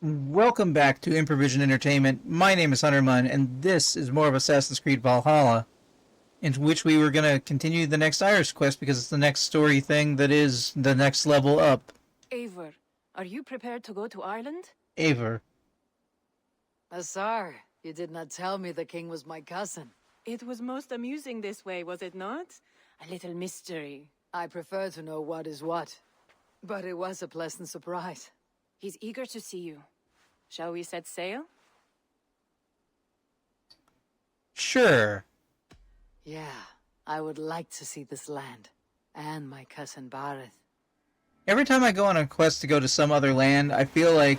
Welcome back to Improvision Entertainment. My name is Hunter Munn, and this is more of Assassin's Creed Valhalla, in which we were going to continue the next Irish quest because it's the next story thing that is the next level up. Eivor, are you prepared to go to Ireland? Eivor. Asar, you did not tell me the king was my cousin. It was most amusing this way, was it not? A little mystery. I prefer to know what is what. But it was a pleasant surprise. He's eager to see you. Shall we set sail? Sure. Yeah, I would like to see this land. And my cousin Bareth. Every time I go on a quest to go to some other land, I feel like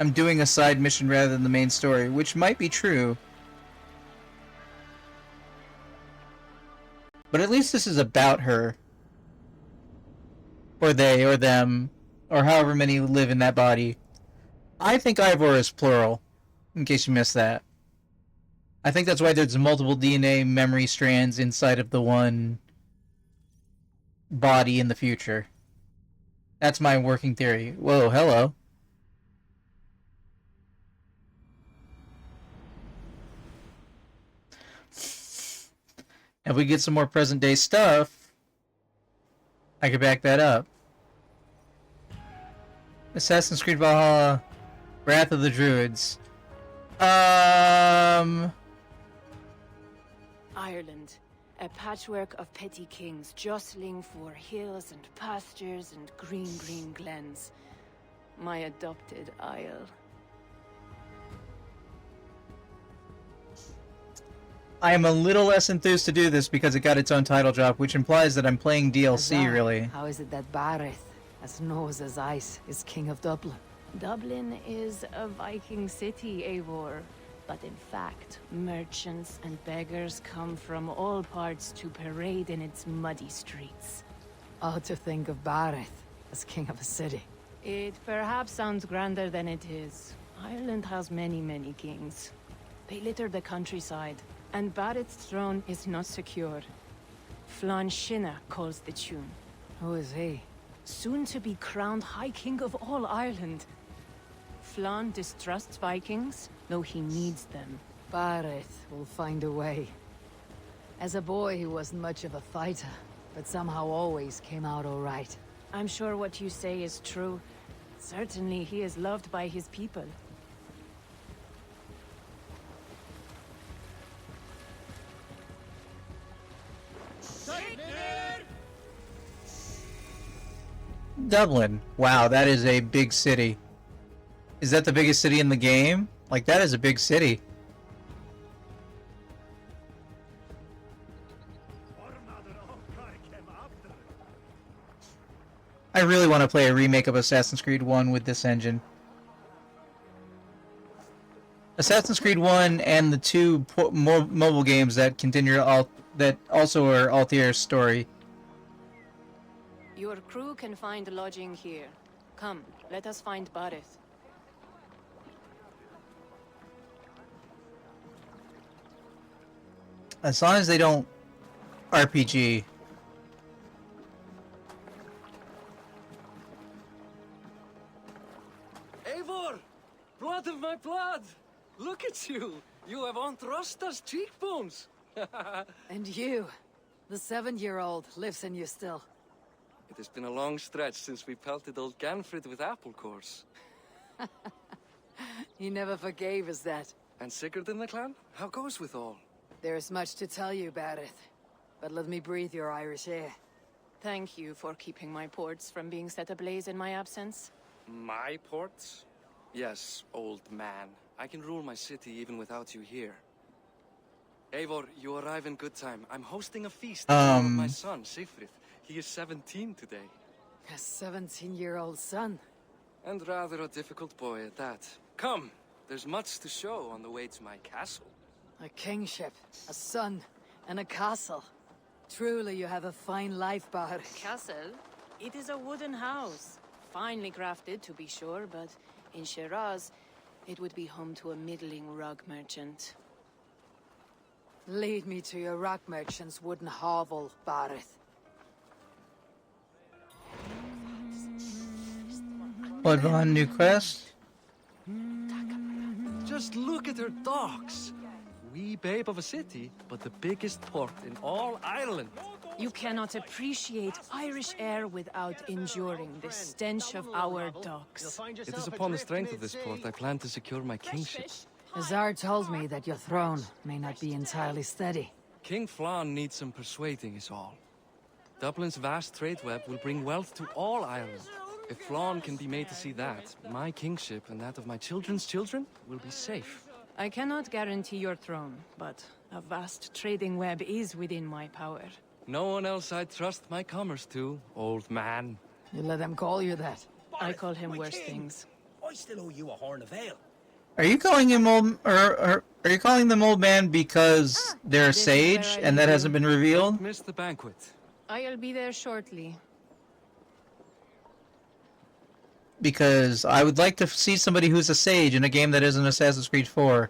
I'm doing a side mission rather than the main story, which might be true. But at least this is about her. Or they, or them, or however many live in that body. I think Ivor is plural, in case you missed that. I think that's why there's multiple DNA memory strands inside of the one body in the future. That's my working theory. Whoa, hello. If we get some more present day stuff, I could back that up. Assassin's Creed Valhalla, Wrath of the Druids. Ireland. A patchwork of petty kings jostling for hills and pastures and green glens. My adopted isle. I am a little less enthused to do this because it got its own title drop, which implies that I'm playing DLC, Asar, really. How is it that Bareth, as nose as ice, is king of Dublin? Dublin is a Viking city, Eivor. But in fact, merchants and beggars come from all parts to parade in its muddy streets. Oh, to think of Bareth as king of a city. It perhaps sounds grander than it is. Ireland has many kings. They litter the countryside, and Barrett's throne is not secure. Flann Sinna calls the tune. Who is he? Soon to be crowned High King of all Ireland. Flann distrusts Vikings, though he needs them. Bareth will find a way. As a boy, he wasn't much of a fighter, but somehow always came out all right. I'm sure what you say is true. Certainly he is loved by his people. Dublin. Wow, that is a big city. Is that the biggest city in the game? Like, that is a big city. I really want to play a remake of Assassin's Creed 1 with this engine. Assassin's Creed 1 and the two mobile games that continue that also are Altier's story. Your crew can find lodging here. Come, let us find Bareth. As long as they don't RPG. Eivor! Blood of my blood! Look at you! You have Aunt Rosta's cheekbones! And you, the 7-year-old, lives in you still. It has been a long stretch since we pelted old Ganfrid with apple cores. He never forgave us that. And Sigurd in the clan? How goes with all? There is much to tell you, Bareth. But let me breathe your Irish air. Thank you for keeping my ports from being set ablaze in my absence. My ports? Yes, old man. I can rule my city even without you here. Eivor, you arrive in good time. I'm hosting a feast in honor of my son, Sigfrid. He is 17 today. A 17-year-old son. And rather a difficult boy at that. Come, there's much to show on the way to my castle. A kingship, a son, and a castle. Truly, you have a fine life, Bareth. Castle? It is a wooden house. Finely crafted, to be sure, but in Shiraz, it would be home to a middling rug merchant. Lead me to your rock merchant's wooden hovel, Bareth. Bloodbond new quest? Just look at her docks. Wee babe of a city, but the biggest port in all Ireland. You cannot appreciate Irish air without enduring the stench of our docks. It is upon the strength of this port I plan to secure my kingship. Azar told me that your throne may not be entirely steady. King Flann needs some persuading is all. Dublin's vast trade web will bring wealth to all Ireland. If Flann can be made to see that, my kingship and that of my children's children will be safe. I cannot guarantee your throne, but a vast trading web is within my power. No one else I'd trust my commerce to, old man. You let them call you that. I call him worse things. I still owe you a horn of ale. Are you calling him old, or are you calling them old man because they're a this is sage where I and that live. hasn't been revealed? Miss the banquet. I'll be there shortly. Because I would like to see somebody who's a sage in a game that isn't Assassin's Creed 4.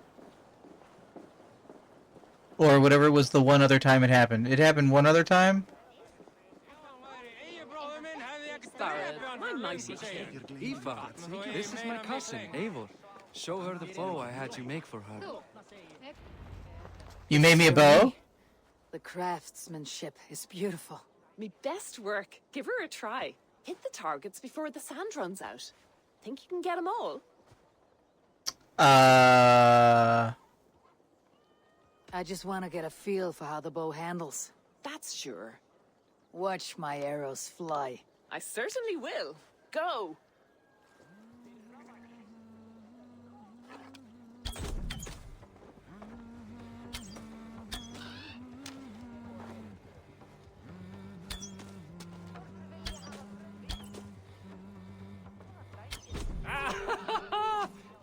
Or whatever was the one other time it happened. It happened one other time? Eva, this is my cousin, Eivor. Show her the bow I had you make for her. You made me a bow? The craftsmanship is beautiful. Me best work. Give her a try. Hit the targets before the sand runs out. Think you can get them all? I just want to get a feel for how the bow handles. That's sure. Watch my arrows fly. I certainly will. Go!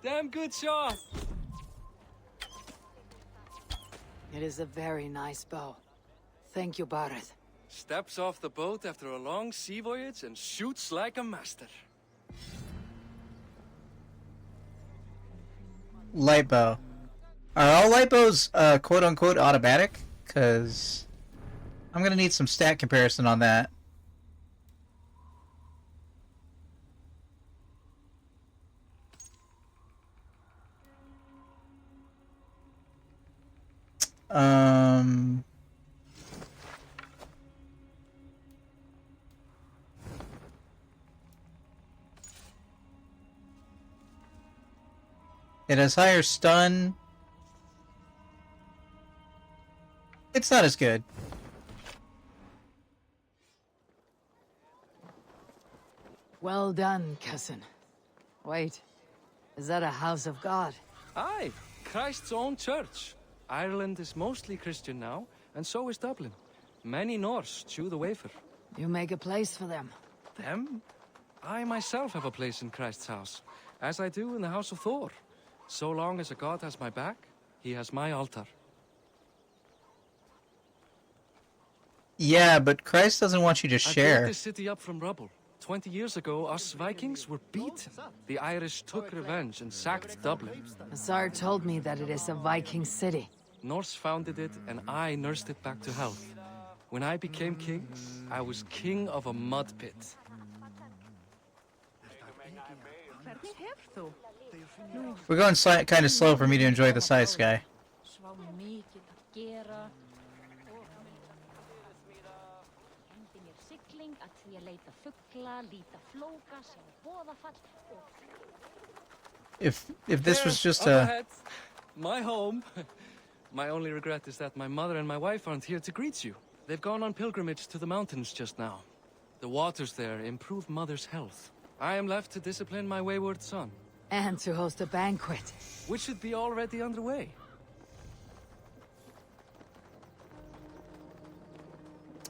Damn good shot! It is a very nice bow. Thank you, Barret. Steps off the boat after a long sea voyage and shoots like a master. Light bow. Are all light bows quote-unquote automatic? Because I'm gonna need some stat comparison on that. It has higher stun. It's not as good. Well done, cousin. Wait, is that a house of God? Aye, Christ's own church. Ireland is mostly Christian now, and so is Dublin. Many Norse chew the wafer. You make a place for them. Them? I myself have a place in Christ's house, as I do in the house of Thor. So long as a god has my back, he has my altar. Yeah, but Christ doesn't want you to I built share. this city up from rubble. 20 years ago, us Vikings were beaten. The Irish took revenge and sacked Dublin. Azar told me that it is a Viking city. Norse founded it, and I nursed it back to health. When I became king, I was king of a mud pit. We're going kind of slow for me to enjoy the sight sky. If this was just Up a... ahead, my home. My only regret is that my mother and my wife aren't here to greet you. They've gone on pilgrimage to the mountains just now. The waters there improve mother's health. I am left to discipline my wayward son, And to host a banquet. which should be already underway.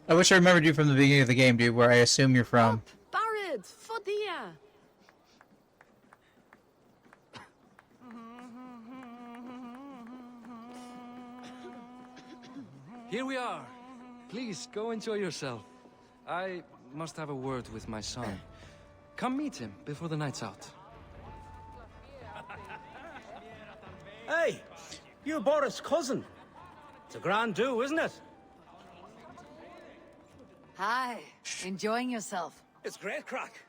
I wish I remembered you from the beginning of the game, dude, where I assume you're from. Barret, Fodia! Here we are. Please, go enjoy yourself. I must have a word with my son. Come meet him before the night's out. Hey, you're Boris' cousin. It's a grand do, isn't it? Hi, enjoying yourself. It's great crack.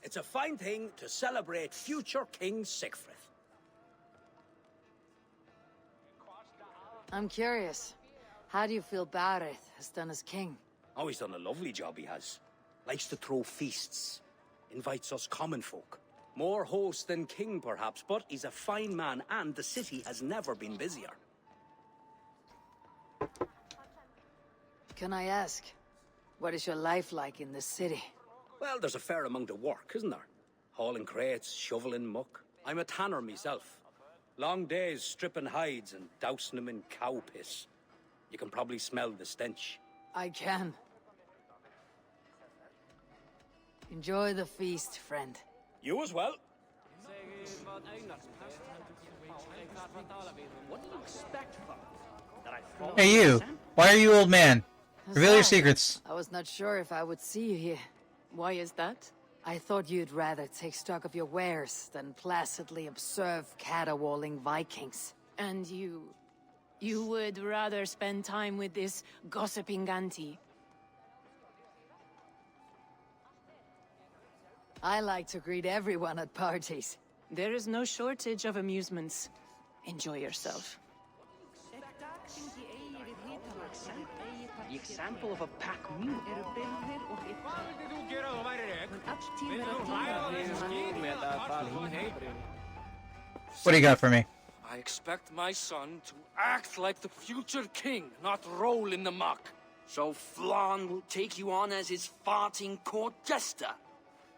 It's a fine thing to celebrate future King Siegfried. I'm curious. How do you feel Bareth has done as king? Oh, he's done a lovely job, he has. Likes to throw feasts. Invites us common folk. More host than king, perhaps, but he's a fine man, and the city has never been busier. Can I ask, what is your life like in the city? Well, there's a fair amount of work, isn't there? Hauling crates, shoveling muck. I'm a tanner myself. Long days stripping hides and dousing them in cow piss. You can probably smell the stench. I can. Enjoy the feast, friend. You as well. What do you expect, Father? That I follow Hey, you. Why are you old man? Reveal your secrets. I was not sure if I would see you here. Why is that? I thought you'd rather take stock of your wares than placidly observe caterwauling Vikings. And you would rather spend time with this gossiping auntie? I like to greet everyone at parties. There is no shortage of amusements. Enjoy yourself. the example of a pack mule. What do you got for me? I expect my son to act like the future king, not roll in the muck. So Flan will take you on as his farting court jester?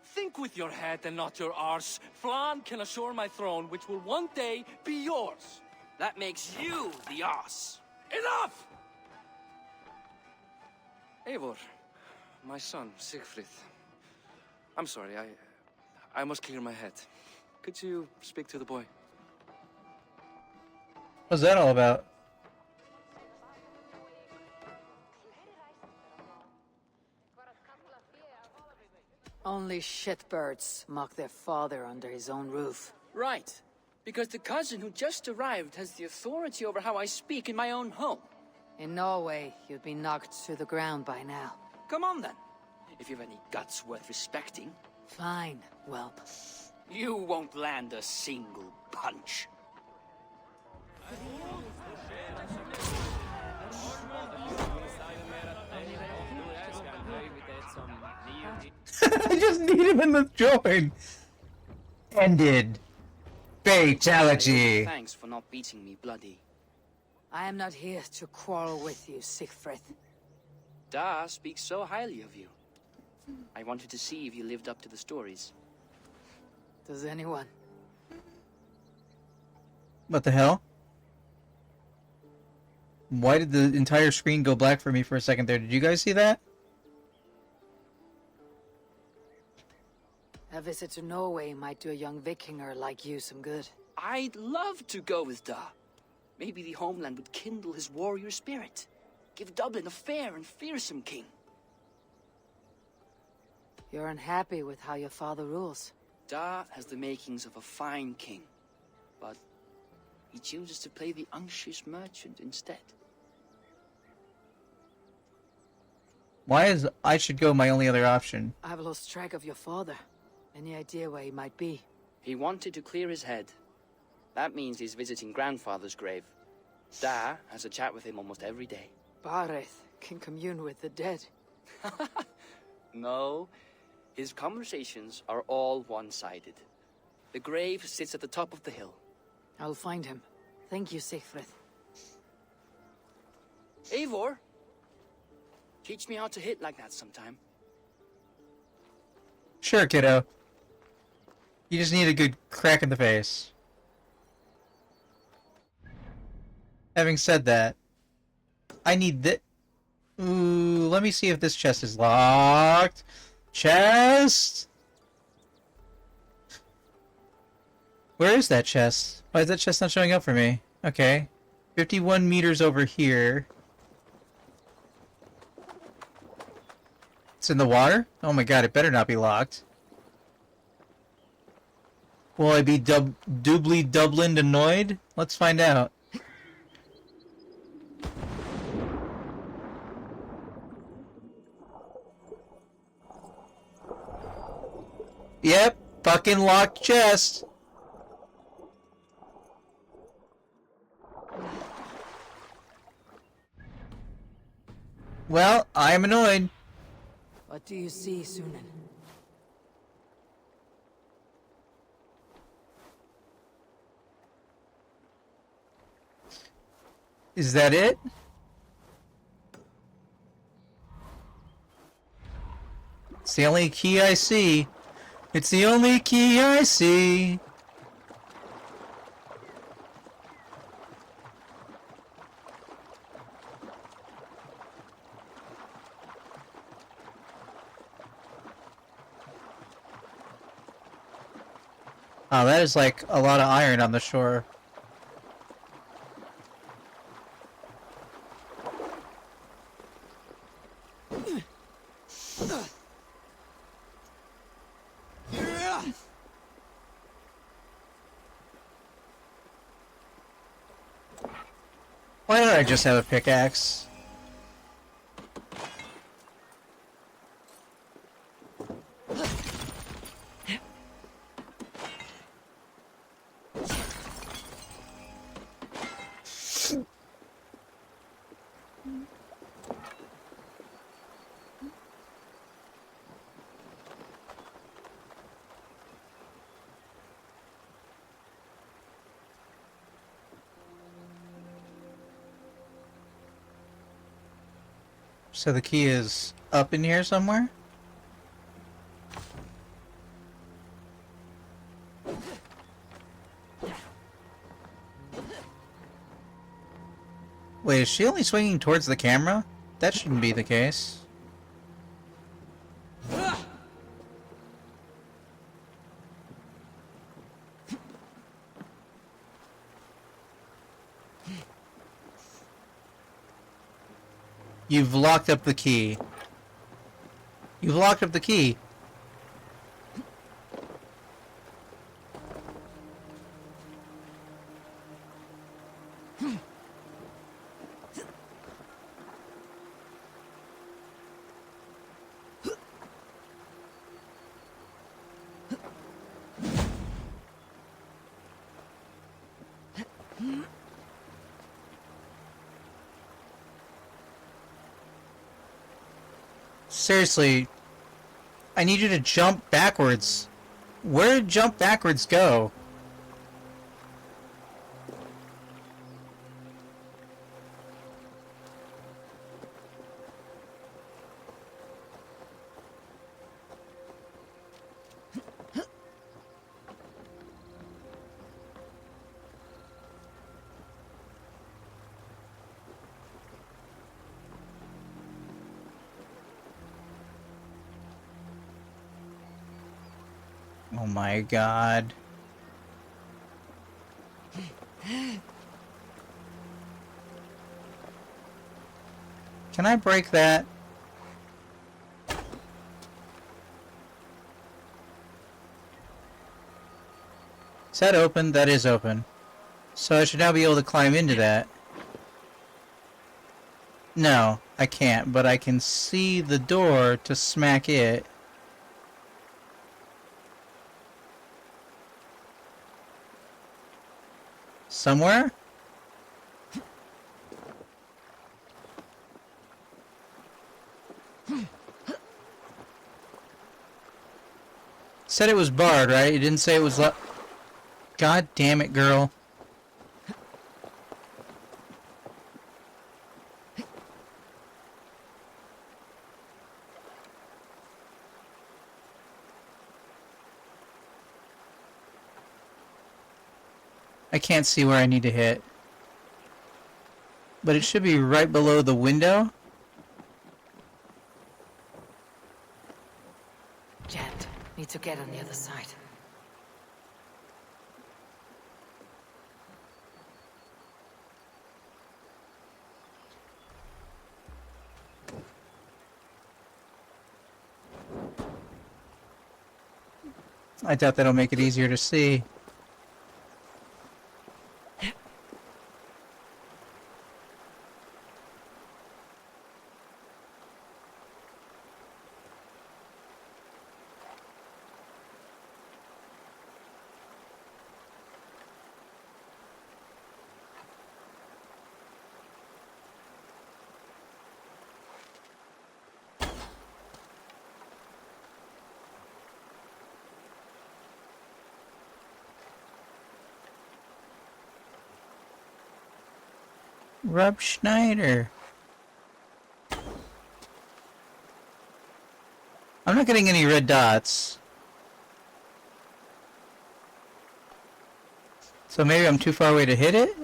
Think with your head and not your arse. Flan can assure my throne, which will one day be yours. That makes you the ass. Enough! Eivor, my son, Siegfried. I'm sorry, I must clear my head. Could you speak to the boy? What's that all about? Only shitbirds mock their father under his own roof. Right. Because the cousin who just arrived has the authority over how I speak in my own home. In Norway, you'd be knocked to the ground by now. Come on then. If you've any guts worth respecting. Fine, whelp. You won't land a single punch. I just need him in the joint. Ended. Fatality. Thanks for not beating me bloody. I am not here to quarrel with you, Siegfried. Da speaks so highly of you. I wanted to see if you lived up to the stories. Does anyone? What the hell? Why did the entire screen go black for me for a second there? Did you guys see that? A visit to Norway might do a young Vikinger like you some good. I'd love to go with Da. Maybe the homeland would kindle his warrior spirit. Give Dublin a fair and fearsome king. You're unhappy with how your father rules. Da has the makings of a fine king, but he chooses to play the unctuous merchant instead. Why is I should go my only other option? I've lost track of your father. Any idea where he might be? He wanted to clear his head. That means he's visiting grandfather's grave. Da has a chat with him almost every day. Bareth can commune with the dead. No, his conversations are all one-sided. The grave sits at the top of the hill. I'll find him. Thank you, Siegfried. Eivor, teach me how to hit like that sometime. Sure, kiddo. You just need a good crack in the face. Having said that, I need that. Ooh, let me see if this chest is locked. Chest? Where is that chest? Why is that chest not showing up for me? Okay. 51 meters over here. It's in the water? Oh my god, it better not be locked. Will I be doubly Dublin annoyed? Let's find out. Yep, fucking locked chest. Well, I am annoyed. What do you see, Sunan? Is that it? It's the only key I see. It's the only key I see. Oh, that is like a lot of iron on the shore. Why don't I just have a pickaxe? So the key is up in here somewhere? Wait, is she only swinging towards the camera? That shouldn't be the case. You've locked up the key. You've locked up the key. Seriously, I need you to jump backwards. Where did jump backwards go? Oh my god. Can I break that? Is that open? That is open. So I should now be able to climb into that. No, I can't, but I can see the door to smack it. Somewhere? Said it was barred, right? It didn't say it was God damn it, girl. I can't see where I need to hit. But it should be right below the window. Jet, need to get on the other side. I doubt that'll make it easier to see. Rob Schneider. I'm not getting any red dots. So maybe I'm too far away to hit it?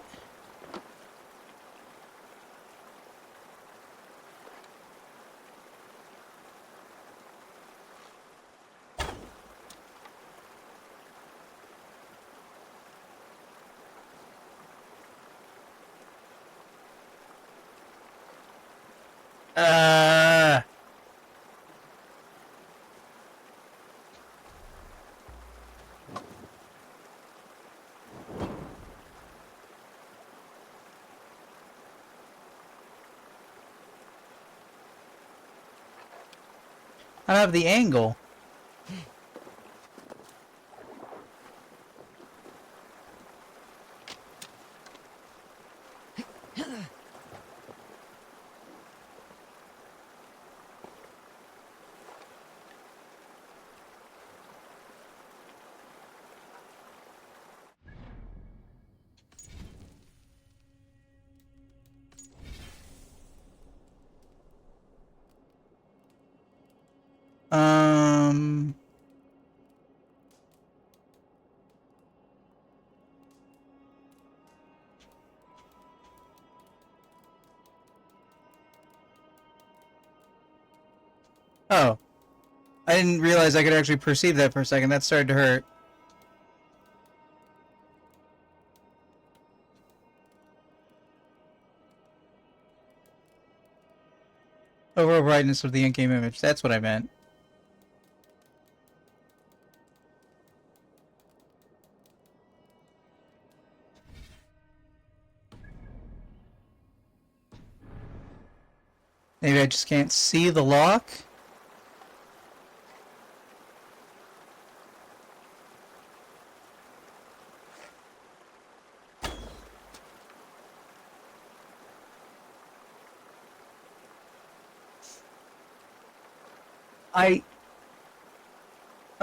I don't have the angle. Um... Oh. I didn't realize I could actually perceive that for a second. That started to hurt. Overall brightness of the in-game image. That's what I meant. Maybe I just can't see the lock?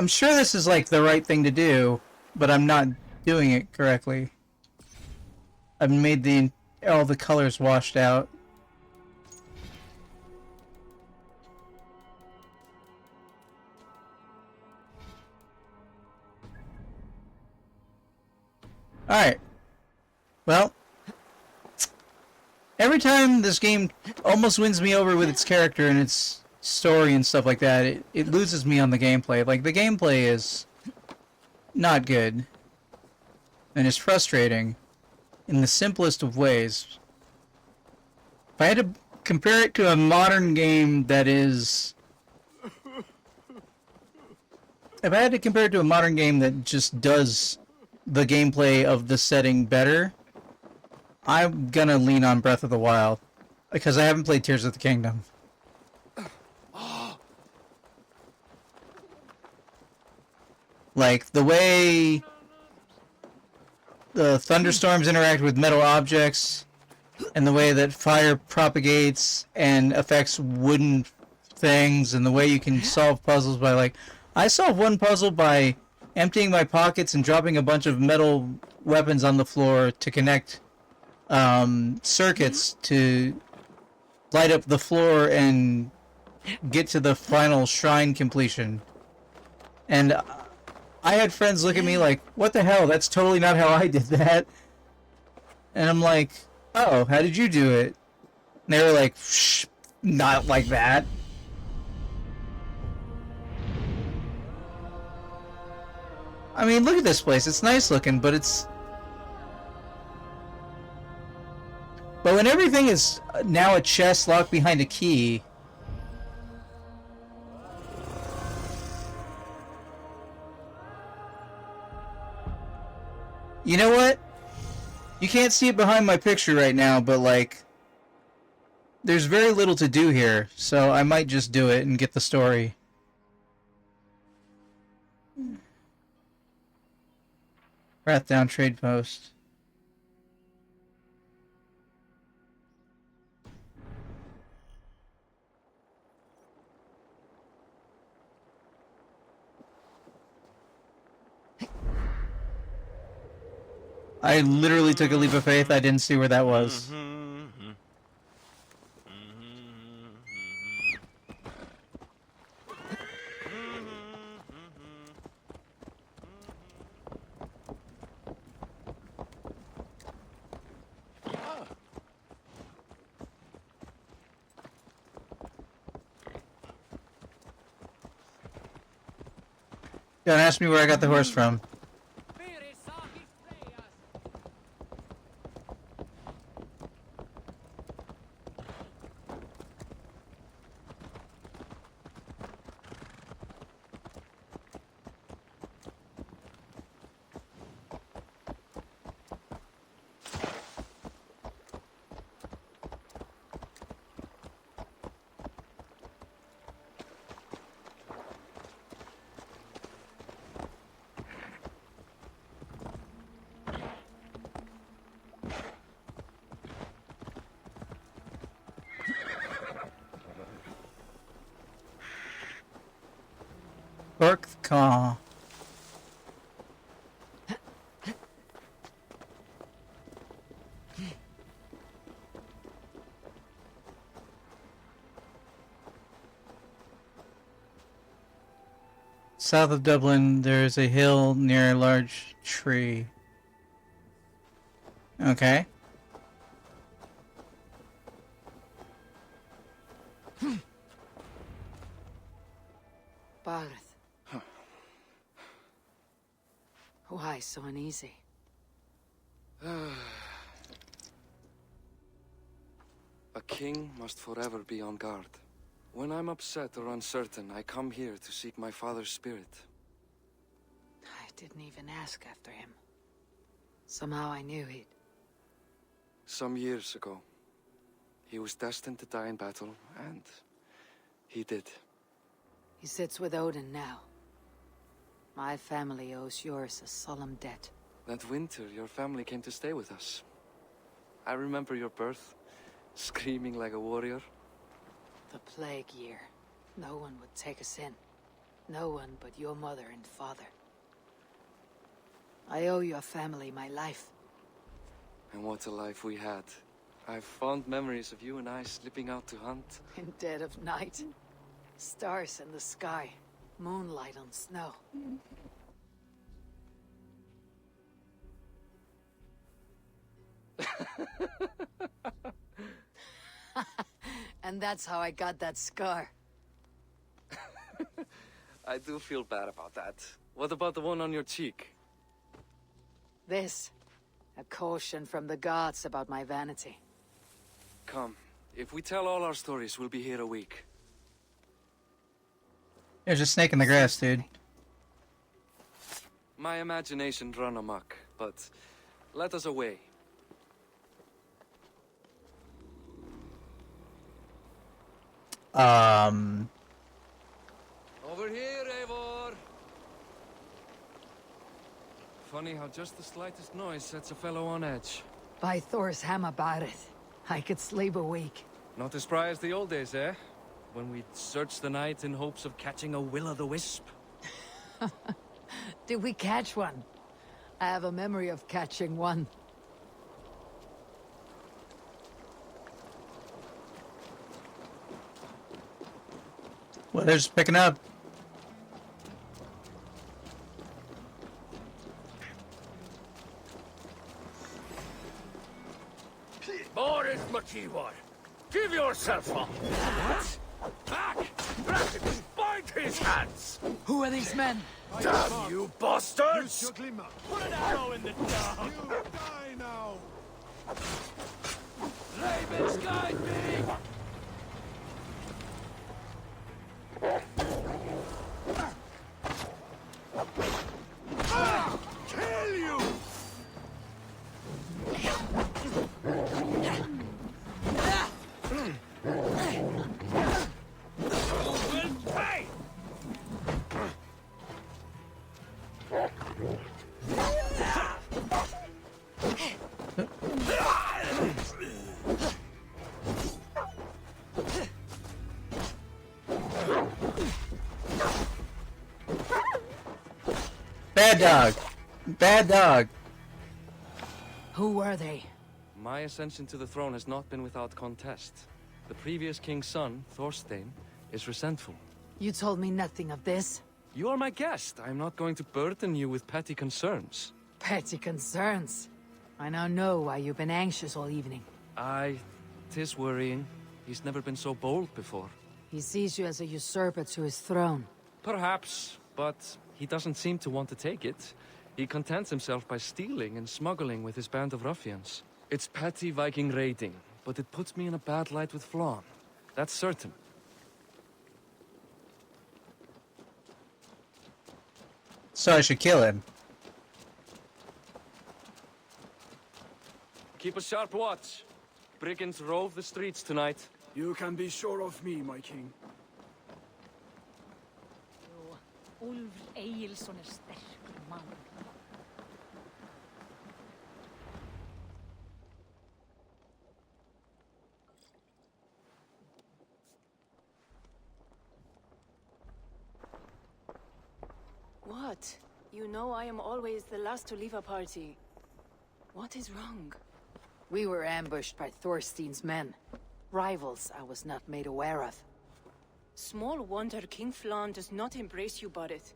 I'm sure this is like the right thing to do, but I'm not doing it correctly. I've made all the colors washed out. Alright. Well, every time this game almost wins me over with its character and its story and stuff like that, it loses me on the gameplay. Like, the gameplay is not good. And it's frustrating in the simplest of ways. If I had to compare it to a modern game that is... If I had to compare it to a modern game that just does the gameplay of the setting better, I'm gonna lean on Breath of the Wild. Because I haven't played Tears of the Kingdom. Like, the way the thunderstorms interact with metal objects, and the way that fire propagates and affects wooden things, and the way you can solve puzzles by, like... I solved one puzzle by emptying my pockets and dropping a bunch of metal weapons on the floor to connect circuits to light up the floor and get to the final shrine completion. And I had friends look at me like, what the hell, that's totally not how I did that. And I'm like, oh, how did you do it? And they were like, shh, not like that. I mean, look at this place. It's nice looking, but it's... But when everything is now a chest locked behind a key... You know what? You can't see it behind my picture right now, but like... There's very little to do here, so I might just do it and get the story. Wrathdown Trade Post. I literally took a leap of faith. I didn't see where that was. Don't ask me where I got the horse from. Cork the Caw. South of Dublin, there's a hill near a large tree. Okay. Barth. Why so uneasy? A king must forever be on guard. When I'm upset or uncertain, I come here to seek my father's spirit. I didn't even ask after him. Somehow I knew he'd... Some years ago, he was destined to die in battle, and he did. He sits with Odin now. My family owes yours a solemn debt. That winter, your family came to stay with us. I remember your birth, screaming like a warrior. The plague year. No one would take us in. No one but your mother and father. I owe your family my life. And what a life we had. I have fond memories of you and I slipping out to hunt. In dead of night. Stars in the sky. Moonlight on snow. And that's how I got that scar. I do feel bad about that. What about the one on your cheek? This. A caution from the gods about my vanity. Come. If we tell all our stories, we'll be here a week. There's a snake in the grass, dude. My imagination run amok, but let us away. Over here, Eivor! Funny how just the slightest noise sets a fellow on edge. By Thor's hammer, Barith. I could sleep a week. Not as spry as the old days, eh? When we'd search the night in hopes of catching a will-o'-the-wisp. Did we catch one? I have a memory of catching one. Weather's picking up. Boris Machiwar, give yourself up! What? Back! Practically bind his hands! Who are these men? Damn you bastards! Put an arrow in the dog! You die now! Ravens guide me! Kill you! Bad dog. Bad dog. Who were they? My ascension to the throne has not been without contest. The previous king's son, Thorstein, is resentful. You told me nothing of this. You are my guest. I am not going to burden you with petty concerns. Petty concerns. I now know why you've been anxious all evening. Aye, 'tis worrying. He's never been so bold before. He sees you as a usurper to his throne. Perhaps, but he doesn't seem to want to take it. He contents himself by stealing and smuggling with his band of ruffians. It's petty Viking raiding, but it puts me in a bad light with Flann. That's certain. So I should kill him. Keep a sharp watch. Brigands rove the streets tonight. You can be sure of me, my king. Úlfr Egilsson sterkur mann. What? You know I am always the last to leave a party. What is wrong? We were ambushed by Thorstein's men. Rivals I was not made aware of. Small wonder King Flann does not embrace you, Barrett.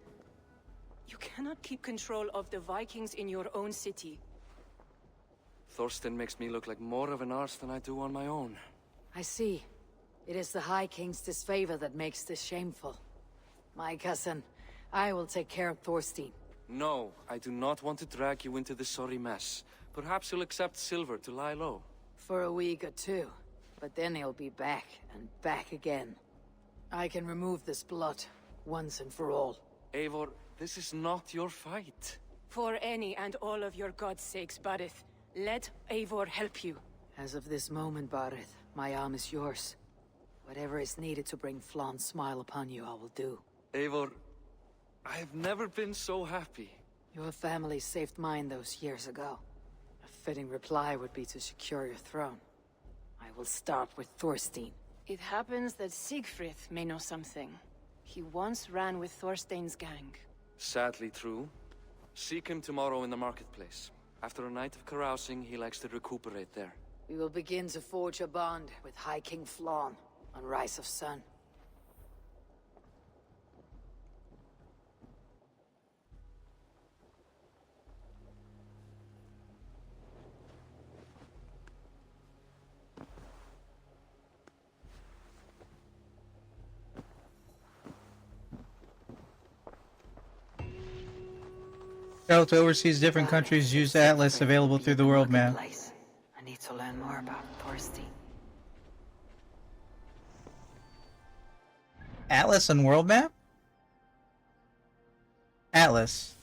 You cannot keep control of the Vikings in your own city. Thorstein makes me look like more of an arse than I do on my own. I see. It is the High King's disfavor that makes this shameful. My cousin, I will take care of Thorstein. No, I do not want to drag you into this sorry mess. Perhaps you'll accept silver to lie low. For a week or two. But then he'll be back, and back again. I can remove this blot, once and for all. Eivor, this is not your fight. For any and all of your god's sakes, Barrett, let Eivor help you. As of this moment, Barrett, my arm is yours. Whatever is needed to bring Flann's smile upon you, I will do. Eivor, I have never been so happy. Your family saved mine those years ago. A fitting reply would be to secure your throne. I will start with Thorstein. It happens that Siegfried may know something. He once ran with Thorstein's gang. Sadly true. Seek him tomorrow in the marketplace. After a night of carousing, he likes to recuperate there. We will begin to forge a bond with High King Flann on Rise of Sun. Travel to overseas different countries, use the atlas available through the world map. I need to learn more about Thorstein. Atlas and world map? Atlas.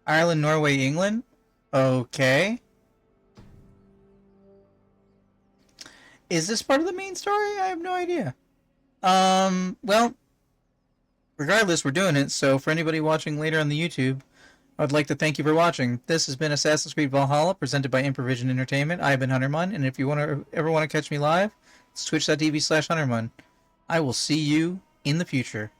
Ireland, Norway, England? Okay. Is this part of the main story? I have no idea. Well, regardless, we're doing it, so for anybody watching later on the YouTube, I'd like to thank you for watching. This has been Assassin's Creed Valhalla, presented by Improvision Entertainment. I've been Huntermun, and if you ever want to catch me live, it's twitch.tv/Huntermun. I will see you in the future.